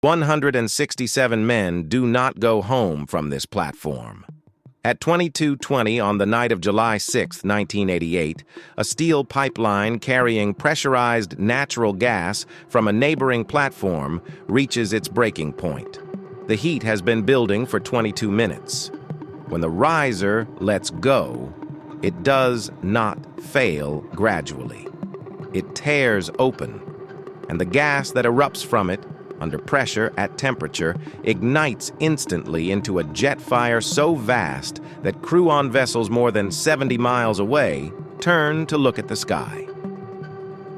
167 men do not go home from this platform. At 22:20 on the night of July 6, 1988, a steel pipeline carrying pressurized natural gas from a neighboring platform reaches its breaking point. The heat has been building for 22 minutes. When the riser lets go, it does not fail gradually. It tears open, and the gas that erupts from it under pressure at temperature ignites instantly into a jet fire so vast that crew on vessels more than 70 miles away turn to look at the sky.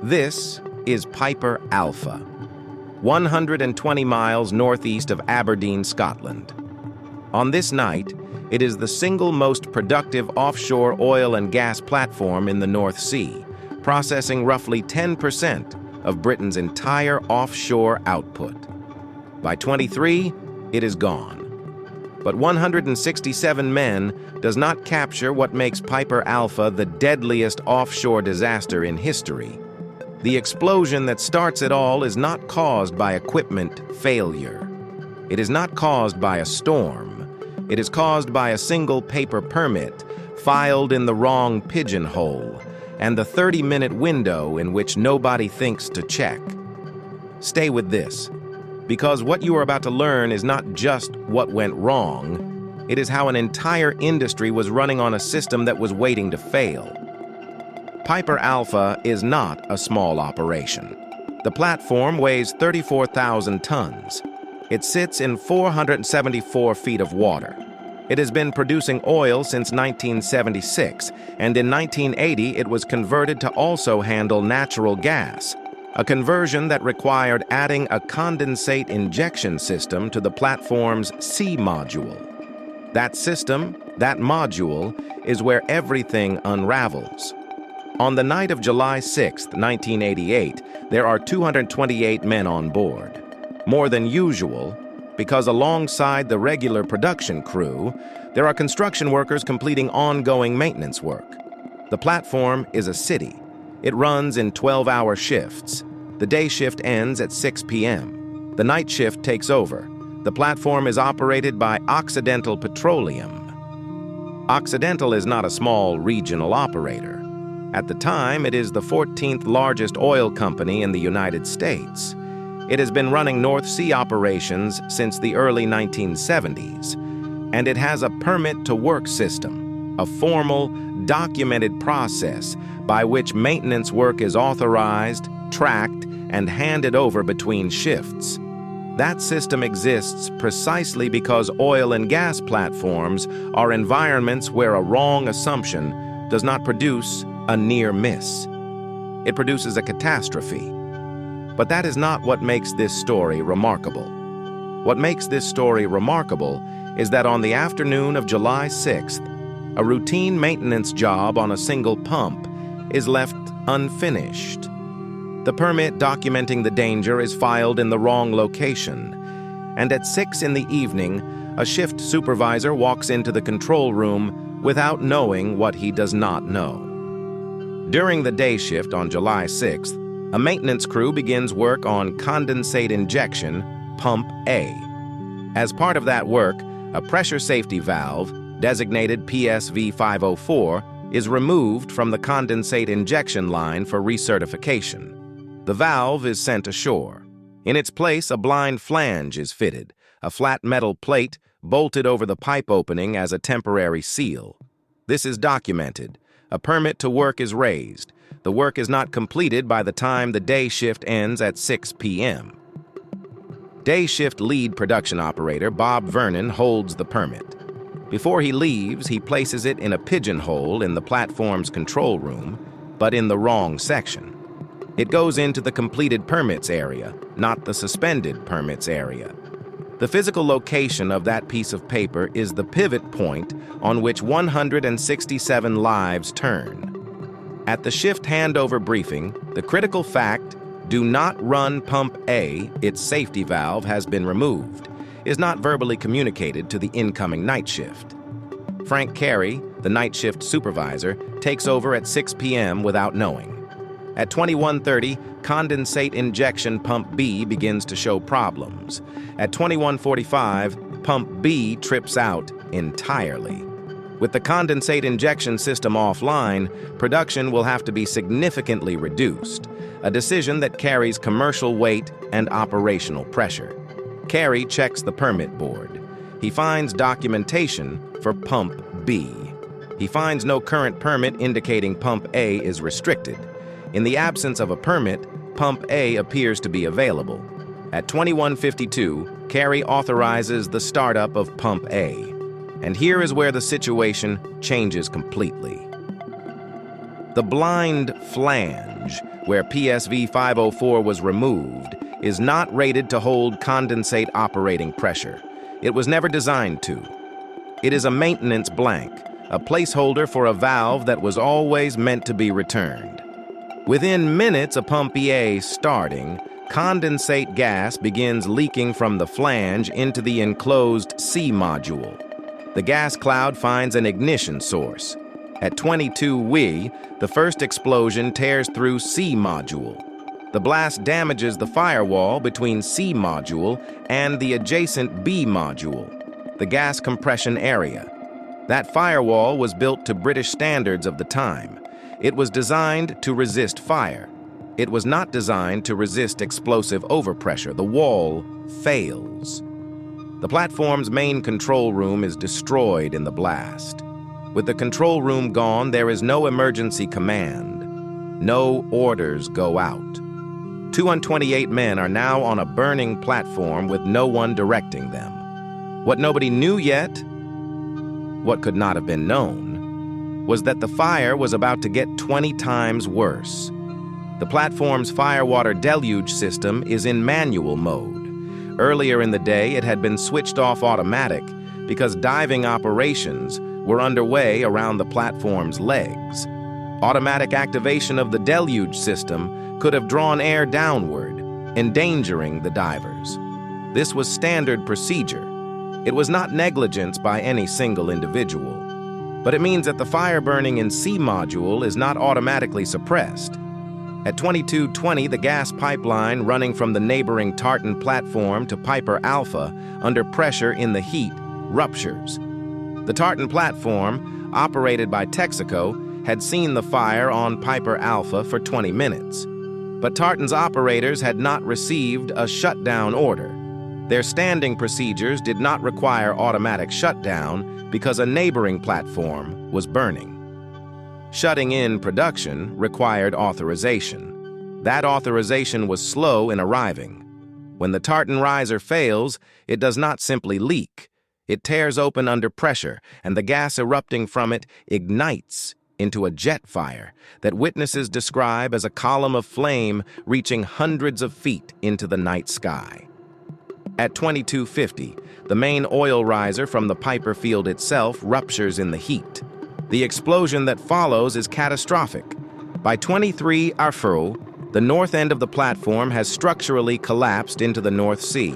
This is Piper Alpha, 120 miles northeast of Aberdeen, Scotland. On this night, it is the single most productive offshore oil and gas platform in the North Sea, processing roughly 10% of Britain's entire offshore output. By 23, it is gone. But 167 men does not capture what makes Piper Alpha the deadliest offshore disaster in history. The explosion that starts it all is not caused by equipment failure. It is not caused by a storm. It is caused by a single paper permit filed in the wrong pigeonhole and the 30-minute window in which nobody thinks to check. Stay with this, because what you are about to learn is not just what went wrong, it is how an entire industry was running on a system that was waiting to fail. Piper Alpha is not a small operation. The platform weighs 34,000 tons. It sits in 474 feet of water. It has been producing oil since 1976, and in 1980 it was converted to also handle natural gas, a conversion that required adding a condensate injection system to the platform's C module. That system, that module, is where everything unravels. On the night of July 6, 1988, there are 228 men on board, more than usual, because alongside the regular production crew, there are construction workers completing ongoing maintenance work. The platform is a city. It runs in 12-hour shifts. The day shift ends at 6 p.m. The night shift takes over. The platform is operated by Occidental Petroleum. Occidental is not a small regional operator. At the time, it is the 14th largest oil company in the United States. It has been running North Sea operations since the early 1970s, and it has a permit-to-work system, a formal, documented process by which maintenance work is authorized, tracked, and handed over between shifts. That system exists precisely because oil and gas platforms are environments where a wrong assumption does not produce a near miss. It produces a catastrophe. But that is not what makes this story remarkable. What makes this story remarkable is that on the afternoon of July 6th, a routine maintenance job on a single pump is left unfinished. The permit documenting the danger is filed in the wrong location, and at 6 in the evening, a shift supervisor walks into the control room without knowing what he does not know. During the day shift on July 6th, a maintenance crew begins work on condensate injection, Pump A. As part of that work, a pressure safety valve, designated PSV 504, is removed from the condensate injection line for recertification. The valve is sent ashore. In its place, a blind flange is fitted, a flat metal plate bolted over the pipe opening as a temporary seal. This is documented. A permit to work is raised. The work is not completed by the time the day shift ends at 6 p.m. Day shift lead production operator Bob Vernon holds the permit. Before he leaves, he places it in a pigeonhole in the platform's control room, but in the wrong section. It goes into the completed permits area, not the suspended permits area. The physical location of that piece of paper is the pivot point on which 167 lives turn. At the shift handover briefing, the critical fact, "Do not run pump A, its safety valve has been removed," is not verbally communicated to the incoming night shift. Frank Carey, the night shift supervisor, takes over at 6 p.m. without knowing. At 21:30, condensate injection pump B begins to show problems. At 21:45, pump B trips out entirely. With the condensate injection system offline, production will have to be significantly reduced, a decision that carries commercial weight and operational pressure. Carey checks the permit board. He finds documentation for pump B. He finds no current permit indicating pump A is restricted. In the absence of a permit, pump A appears to be available. At 21:52, Carey authorizes the startup of pump A. And here is where the situation changes completely. The blind flange, where PSV 504 was removed, is not rated to hold condensate operating pressure. It was never designed to. It is a maintenance blank, a placeholder for a valve that was always meant to be returned. Within minutes of pump A starting, condensate gas begins leaking from the flange into the enclosed C module. The gas cloud finds an ignition source. At 22 WE, the first explosion tears through C module. The blast damages the firewall between C module and the adjacent B module, the gas compression area. That firewall was built to British standards of the time. It was designed to resist fire. It was not designed to resist explosive overpressure. The wall fails. The platform's main control room is destroyed in the blast. With the control room gone, there is no emergency command. No orders go out. 228 men are now on a burning platform with no one directing them. What nobody knew yet, what could not have been known, was that the fire was about to get 20 times worse. The platform's firewater deluge system is in manual mode. Earlier in the day, it had been switched off automatic because diving operations were underway around the platform's legs. Automatic activation of the deluge system could have drawn air downward, endangering the divers. This was standard procedure. It was not negligence by any single individual. But it means that the fire burning in C module is not automatically suppressed. At 22:20, the gas pipeline running from the neighboring Tartan platform to Piper Alpha under pressure in the heat ruptures. The Tartan platform, operated by Texaco, had seen the fire on Piper Alpha for 20 minutes. But Tartan's operators had not received a shutdown order. Their standing procedures did not require automatic shutdown because a neighboring platform was burning. Shutting in production required authorization. That authorization was slow in arriving. When the Tartan riser fails, it does not simply leak. It tears open under pressure, and the gas erupting from it ignites into a jet fire that witnesses describe as a column of flame reaching hundreds of feet into the night sky. At 22:50, the main oil riser from the Piper field itself ruptures in the heat. The explosion that follows is catastrophic. By 23 Offshore, the north end of the platform has structurally collapsed into the North Sea.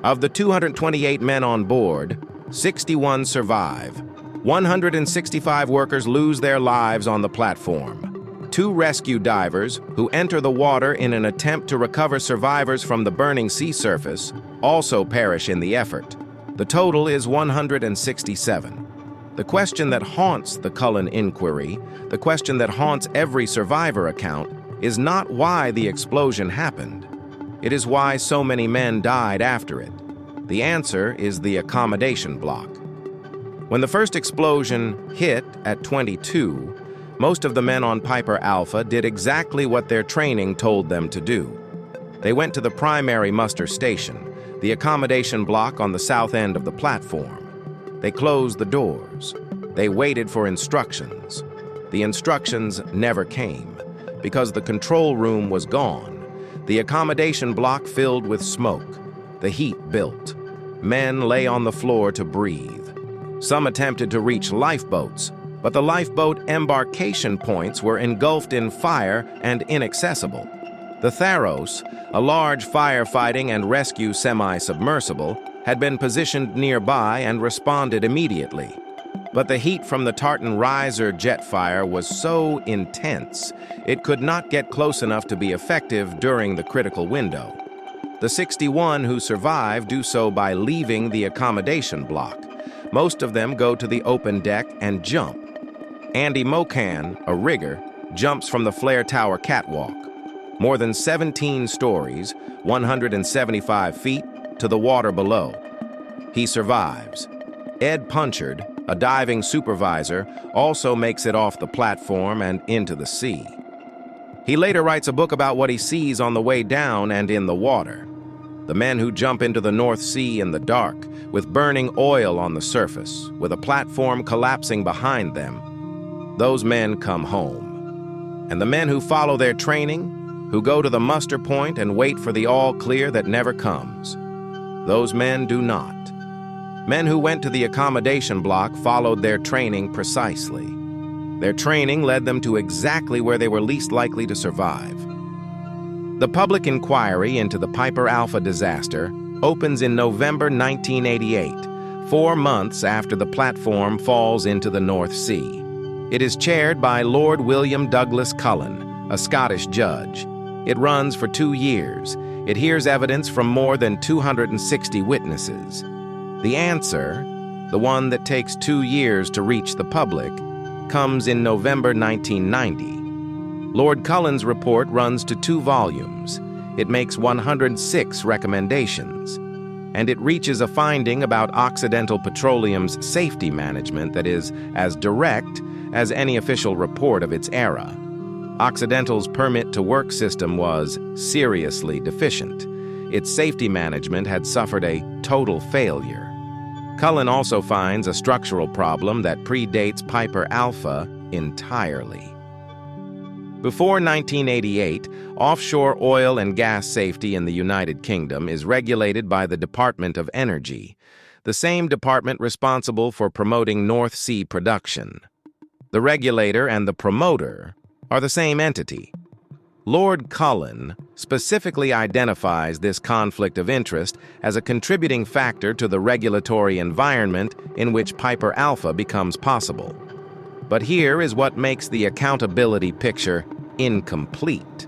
Of the 228 men on board, 61 survive. 165 workers lose their lives on the platform. 2 rescue divers, who enter the water in an attempt to recover survivors from the burning sea surface, also perish in the effort. The total is 167. The question that haunts the Cullen inquiry, the question that haunts every survivor account, is not why the explosion happened. It is why so many men died after it. The answer is the accommodation block. When the first explosion hit at 22, most of the men on Piper Alpha did exactly what their training told them to do. They went to the primary muster station, the accommodation block on the south end of the platform. They closed the doors. They waited for instructions. The instructions never came because the control room was gone. The accommodation block filled with smoke. The heat built. Men lay on the floor to breathe. Some attempted to reach lifeboats, but the lifeboat embarkation points were engulfed in fire and inaccessible. The Tharos, a large firefighting and rescue semi-submersible, had been positioned nearby and responded immediately. But the heat from the tartan riser jet fire was so intense, it could not get close enough to be effective during the critical window. The 61 who survive do so by leaving the accommodation block. Most of them go to the open deck and jump. Andy Mocan, a rigger, jumps from the flare tower catwalk, more than 17 stories, 175 feet, to the water below. He survives. Ed Punchard, a diving supervisor, also makes it off the platform and into the sea. He later writes a book about what he sees on the way down and in the water. The men who jump into the North Sea in the dark, with burning oil on the surface, with a platform collapsing behind them, those men come home. And the men who follow their training, who go to the muster point and wait for the all clear that never comes, those men do not. Men who went to the accommodation block followed their training precisely. Their training led them to exactly where they were least likely to survive. The public inquiry into the Piper Alpha disaster opens in November 1988, 4 months after the platform falls into the North Sea. It is chaired by Lord William Douglas Cullen, a Scottish judge. It runs for 2 years. It hears evidence from more than 260 witnesses. The answer, the one that takes 2 years to reach the public, comes in November 1990. Lord Cullen's report runs to 2 volumes. It makes 106 recommendations, and it reaches a finding about Occidental Petroleum's safety management that is as direct as any official report of its era. Occidental's permit-to-work system was seriously deficient. Its safety management had suffered a total failure. Cullen also finds a structural problem that predates Piper Alpha entirely. Before 1988, offshore oil and gas safety in the United Kingdom is regulated by the Department of Energy, the same department responsible for promoting North Sea production. The regulator and the promoter are the same entity. Lord Cullen specifically identifies this conflict of interest as a contributing factor to the regulatory environment in which Piper Alpha becomes possible. But here is what makes the accountability picture incomplete.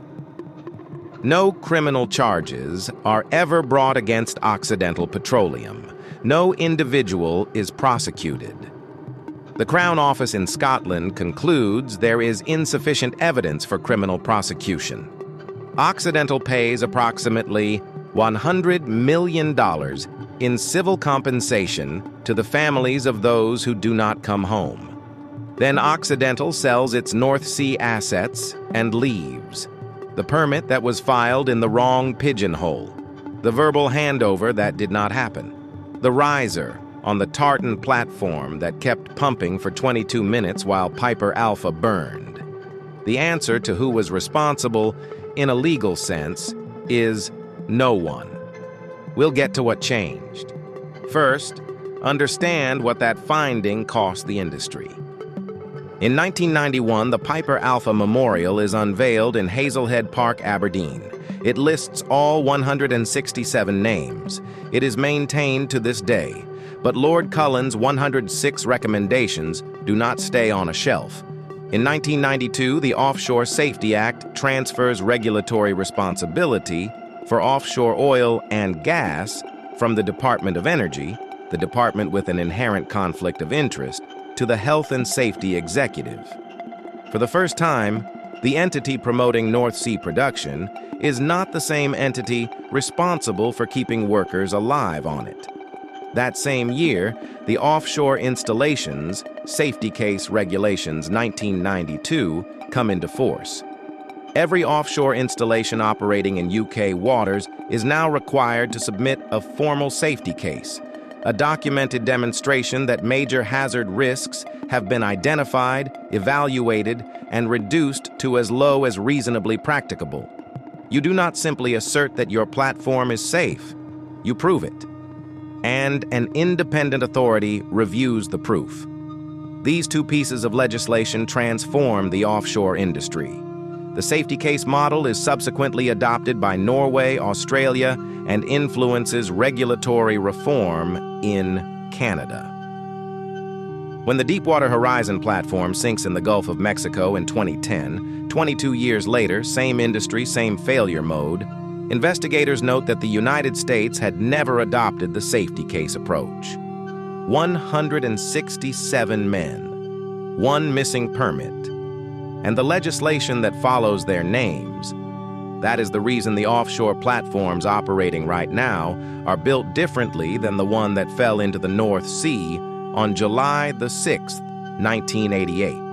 No criminal charges are ever brought against Occidental Petroleum. No individual is prosecuted. The Crown Office in Scotland concludes there is insufficient evidence for criminal prosecution. Occidental pays approximately $100 million in civil compensation to the families of those who do not come home. Then Occidental sells its North Sea assets and leaves. The permit that was filed in the wrong pigeonhole. The verbal handover that did not happen. The riser on the tartan platform that kept pumping for 22 minutes while Piper Alpha burned. The answer to who was responsible, in a legal sense, is no one. We'll get to what changed. First, understand what that finding cost the industry. In 1991, the Piper Alpha Memorial is unveiled in Hazelhead Park, Aberdeen. It lists all 167 names. It is maintained to this day. But Lord Cullen's 106 recommendations do not stay on a shelf. In 1992, the Offshore Safety Act transfers regulatory responsibility for offshore oil and gas from the Department of Energy, the department with an inherent conflict of interest, to the Health and Safety Executive. For the first time, the entity promoting North Sea production is not the same entity responsible for keeping workers alive on it. That same year, the Offshore Installations Safety Case Regulations 1992 come into force. Every offshore installation operating in UK waters is now required to submit a formal safety case, a documented demonstration that major hazard risks have been identified, evaluated, and reduced to as low as reasonably practicable. You do not simply assert that your platform is safe, you prove it. And an independent authority reviews the proof. These 2 pieces of legislation transform the offshore industry. The safety case model is subsequently adopted by Norway, Australia, and influences regulatory reform in Canada. When the Deepwater Horizon platform sinks in the Gulf of Mexico in 2010, 22 years later, same industry, same failure mode, investigators note that the United States had never adopted the safety case approach. 167 men, one missing permit, and the legislation that follows their names. That is the reason the offshore platforms operating right now are built differently than the one that fell into the North Sea on July the 6th, 1988.